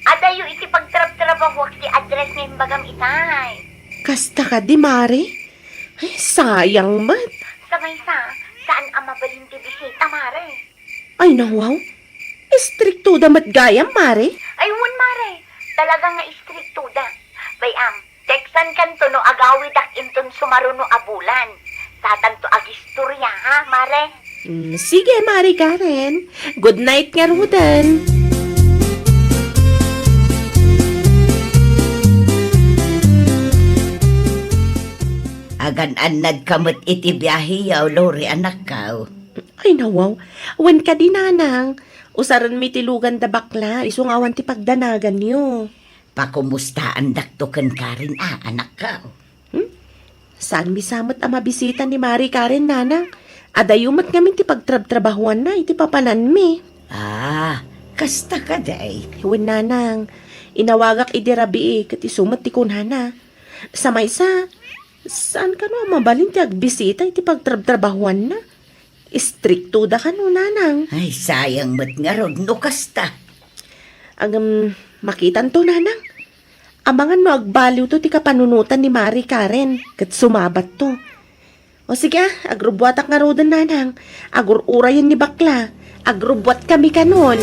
Adayo iti pagtrab-trabaho ti address ng bagam itay. Kasta ka di, Mare? Ay, sayang mat. Sa saan ang mabalin ti bisita, Mare? Ay, nawaw. Istrikto damat gayam, Mare. Ay, wun, Mare. Talaga nga istrikto da. Bayam, teksan kan to no agawid ak inton sumaruno abulan. Satan to agistorya, ha, Mare? Sige, Mari Karen. Good night nga rudan. Agan-anad kamot iti biyahe yaw, Lore anak ka. Ay, nawaw. Wan ka di, nanang. Usaran mi tilugan da bakla. Isungawan ti pagdanagan niyo. Pakumustaan daktoken ka rin, anak ka. Saan mi samot ang mabisita ni Mari Karen, nanang? Adayumat ngamin ti pagtrab-trabahuan na, iti papanan mi. Kasta ka day. Iwan, nanang. Inawagak idirabi kat isumat ti kunhana. Sa maysa, saan ka no mabalin ti agbisita iti pagtrab-trabahuan na? Istrikto da ka no, nanang. Ay, sayang mat nga rod, no kasta. Makitan to, nanang. Amangan no agbaliw to ti kapanunutan ni Mari Karen. Kat sumabat to. O sige, agrubwatak nga rodan nanang. Agurura yun ni bakla. Agrubwat kami kanon.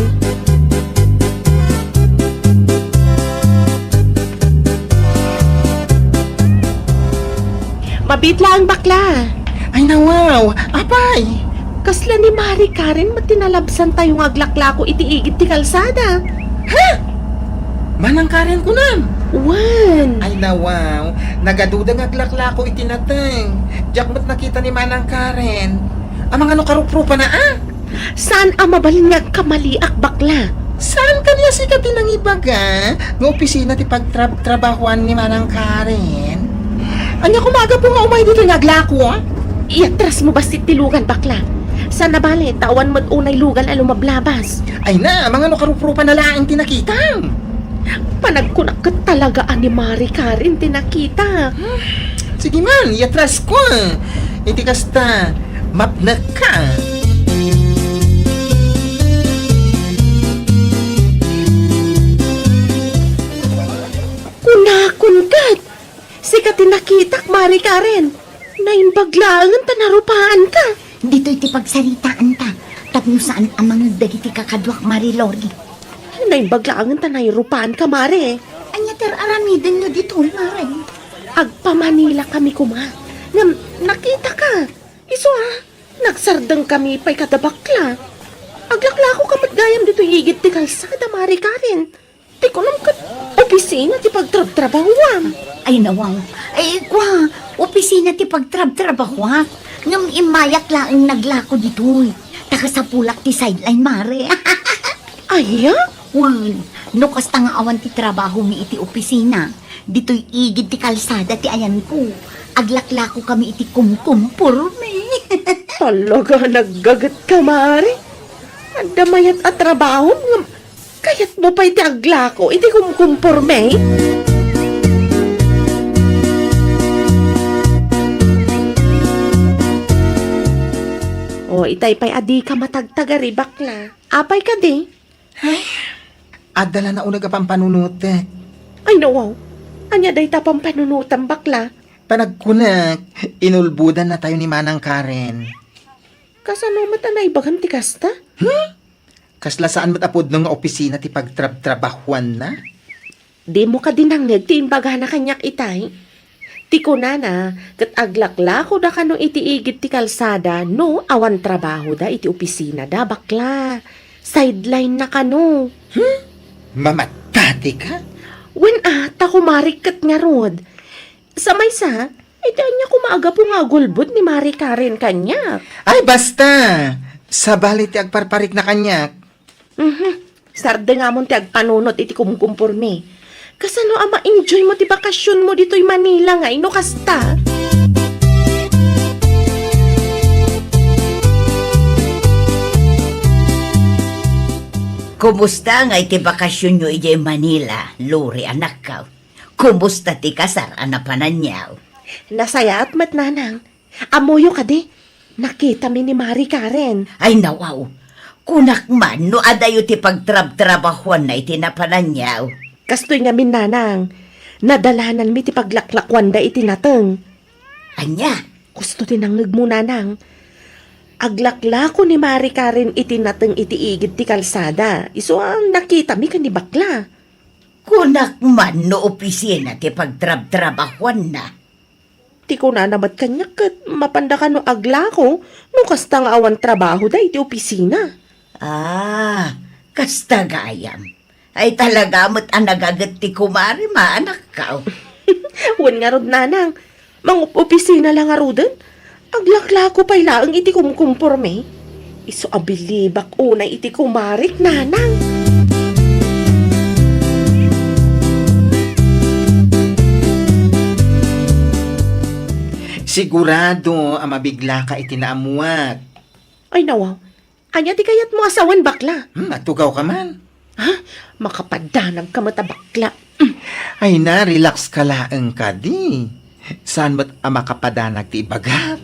Mabitla ang bakla. Ay nawaw, apay. Kasla ni Mari Karen matinalabsan tayong aglaklako iti igit ti kalsada. Manang Karen ko nan. Wan. Ay nawaw, nagadudang aglakla ko itinateng. Jakmat nakita ni Manang Karen. Amang ano karuprupa na Saan ang mabalin nga kamaliak bakla? Saan kanya si katinang ibaga? Ng opisina ti pagtrabahuan ni Manang Karen. Anya kumaga po nga umay dito ng aglako Iatras mo ba si tilugan bakla? Saan na bali, tawan mo't unay lugan ang lumablabas. Ay na, mga ano karuprupa na laing tinakitang. Panagkunak ka talaga ni Mari Karen tinakita. Sige man, iatras ko. Hindi kasta, mapnak ka. Kunakun kat. Sika tinakitak Mari Karen. Naimbaglaangan tanarupaan ka. Dito iti pagsaritaan ta. Tapno saan ang mga dagiti kakadwak Marilori. Naimbaglaangan tanayrupan ka Mari. Anya ter aramiden nyo dito, Mare. Agpa-Manila kami kuma. Nakita ka. Iso nagsardang kami pa'y kadabakla. Aglakla ko kamat gayam dito higit ti kalsada Mari Karen. Di ko nam kat opisina ti pagtrab-trabawam. Ay nawaw. Ay kwa, opisina ti pagtrab-trabahuak. Ngam imayak laang naglako dito. Taka sa pulak ti sideline, Mare. Aya? Wan, no kasta nga awan ti trabaho mi iti opisina. Dito'y igid ti kalsada ti ayan ko. Aglaklako kami iti kumkumpurme. Talaga naggagat ka Mari. Andamayat at trabaho ngam. Kayat mo pa iti aglako, iti kumkumpurme. O, itay pa'y adi ka matagtagari bakla. Apay ka di. Adala na unag apang panunot. Ay no, anya day tapang panunutan bakla. Panagkunak, inulbudan na tayo ni Manang Karen. Kasano matanay bagan ti kasta? Kasla saan matapod ng opisina ti pagtrabahuan na? Di mo ka dinangag ti imbaga na kanyak itay. Ti ko na, kat aglaklako da kano iti igit ti kalsada, no awan trabaho da iti opisina da bakla. Sideline na kano. Mamatati ka? When ata kumarikat nga rod. Sa maysa, iti anya kumaaga po nga gulbot ni Mari Karen kanyak. Ay basta! Sa bali ti agparparik na kanyak. Sarde nga mon ti agpanunot iti kumkumpurme. Kasano ama enjoy mo ti bakasyon mo dito'y Manila nga ino kasta. Kumusta nga iti bakasyon nyo iti Manila, Lori anak ka? Kumusta ti kasar anapanan niyaw? Nasaya at matnanang. Amoyo ka di. Nakita mi ni Mari Karen. Ay nawaw, kunak man no adayo ti pagtrab-trabahuan na iti napanan niyaw. Kastoy nga minanang. Nadalanan mi ti paglaklakwan da iti nateng. Anya, Gusto tinangag mo nanang. Aglaklako ni Mari Karen iti nateng iti igid ti kalsada. Iso ang nakita mi kan ni bakla. kunak man no opisina ti pagtrab-trabahuan na. Ti ko na namat kanya kat mapanda ka no aglako no kasta nga awan trabaho da iti opisina. Ah, kasta gayam. Ay talaga mo't ang nagagat ti kumari maanak ka. Wan nga rod nanang. Mang opisina lang nga rodan. Aglaklako pa'y laang iti kumkumporme. Iso abilibak unay iti kumarik nanang. Sigurado ang mabigla ka itinaamuat. Ay nawaw. Anya ti kayat mo asawan bakla. Natugaw ka man. Ha? Makapadanag ka matabakla. Ay na, relax ka laang ka di. Saan ba't ang makapadanag ti ibaga?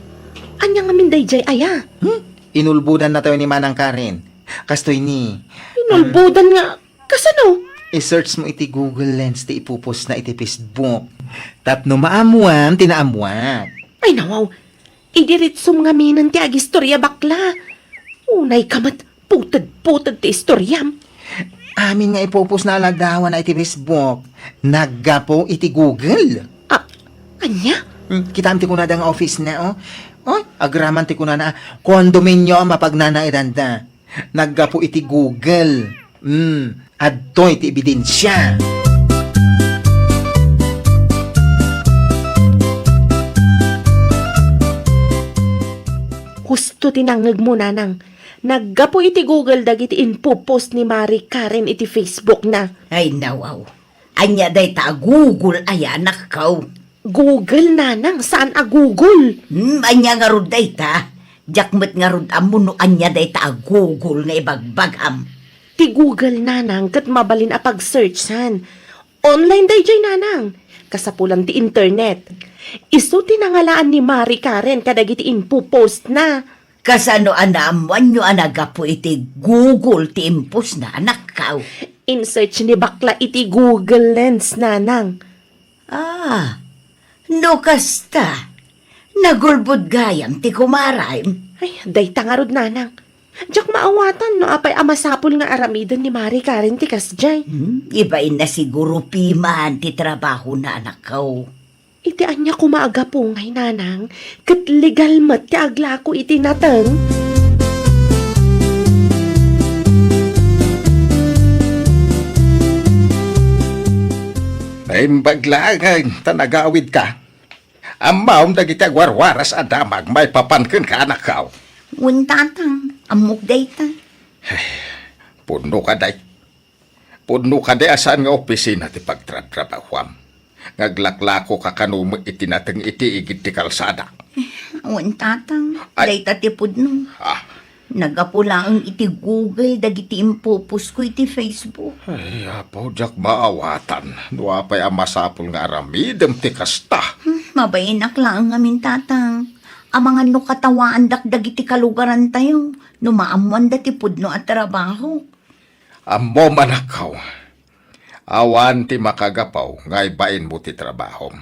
Anya nga minday jay aya. Inulbudan na tayo ni Manang Karen. Kastoy ni. Inulbudan nga. Kasano? I-search mo iti Google Lens ti ipupos na iti Facebook. Tapno maamuam, tinaamuat. Ay nawaw, idiritsum nga minan ti agistorya bakla. Unay kamat, putad ti istoryam. Amin nga ipupos na alagdawan na iti Facebook. Naggapo iti Google. Ah, anya? Kita ti kunada nga office na, oh. Oh, agraman ti kunana, kondominyo mapagnana iranda. Naggapo iti Google. Adto iti ebidensya. Husto tinangag mo nanang. Naggapo iti Google dagiti inpo-post ni Mari Karen iti Facebook na. Ay nawaw. Anya day ta Google ayanak kaw. Google nanang, saan a Google? Anya nga rod day ta. Jakmet nga rod amuno anya day ta Google nga ibagbagam. Ti Google nanang, kat mabalin a pag-searchan. Online day jay nanang. Kasapulan ti internet. Isu tinangalaan ni Mari Karen kadagiti inpo-post na. Kasano anaamuan nyo anagapo iti Google ti impos na anak kaw. In-search ni bakla iti Google Lens nanang. Ah, no kasta. Nagulbod gayam ti kumaraym. Ay, day tangarod nanang. Diyak maawatan no apay amasapol nga aramidan ni Mari Karen ti kasjay. Ibain na siguro piman ti trabaho na anak kaw. Iti anya kumaaga po ngay nanang, kat legal mat ti aglako iti natang. Ay baglangan, tanagawid ka. Amaw dagiti agwarwaras adamag may papanken ka anak kaw. Un tatang, amok day ta. Puno ka day. Puno ka day asan nga opisina ti pagtratrabahwam. Ngaglaklako ka kanum itinateng iti igit ti kalsada. Un tatang, Ay. day ta tipod no. Ah, Nagapula ang iti Google, dagiti impupos ko iti Facebook. ay apaw jak maawatan. Nuapay amasapol nga aramidem ti kasta. Mabayinak lang ang amin tatang. Ang mga no katawaan dagiti kalugaran tayo. Numaamuan dati pudno at trabaho. Amo manakaw. Awan ti makagapaw nga ibain mo ti trabaho.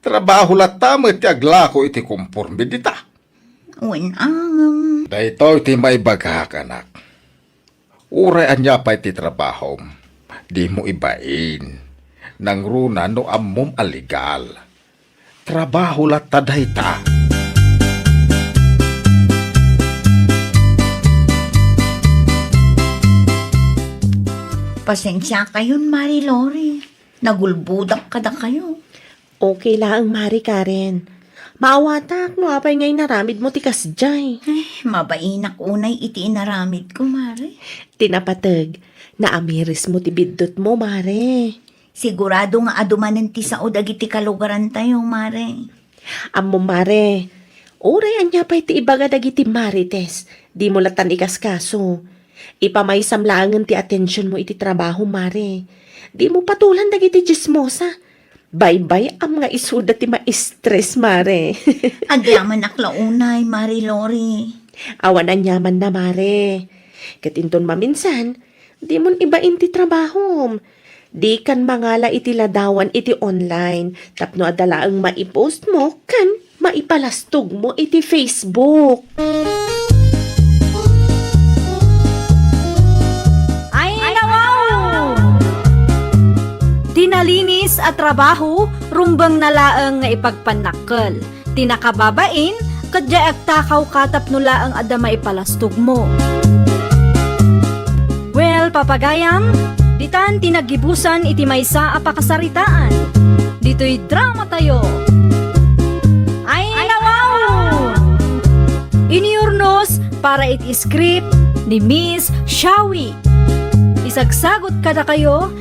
Trabaho latamit ti aglako iti kumpormidita. Un Dahito iti maibagak anak. Uray anya pa iti trabaho. Di mo ibain. Nang runa no ammom aligal. Trabaho lataday ta. pasensya kayon, Mari Lori. Nagulbudak kada kayo. Okay lang, Mari Karen. Maawatak, no apay ngay naramid mo ti kasjay. Mabainak unay iti inaramid ko, Mari. Tinapatag, naamiris mo ti biddot mo, Mare. Sigurado nga adumanan ti sao dagiti kalugaran tayo, Mari. Ammo, Mare. Oray anya pa iti ibaga dagiti Marites. Di mo latan ikaskaso. Ipamaysam langan ti atensyon mo iti trabaho, Mare. Di mo patulan dagiti chismosa. Bye-bye am nga isuda ti ma-stress, Mare. Agyaman aklaunay, Mari Lori. Awan anyaman na, Mare. Katinton maminsan, di mon ibain ti trabaho. Di kan mangala iti ladawan iti online. Tapno adala ang maipost mo, kan maipalastog mo iti Facebook. Ay, nawaw! Dinalinis at trabaho, rumbang nalaang nga ipagpanakkel. Tinakababain, kadya agtakaw katap nula ang adama ipalastog mo. Well, papagayam, ditan tinagibusan iti maysa a pakasaritaan. Dito'y drama tayo. Ay, nawaw! Iniurnos para iti script ni Miss Shawi. Isagsagot kada kayo,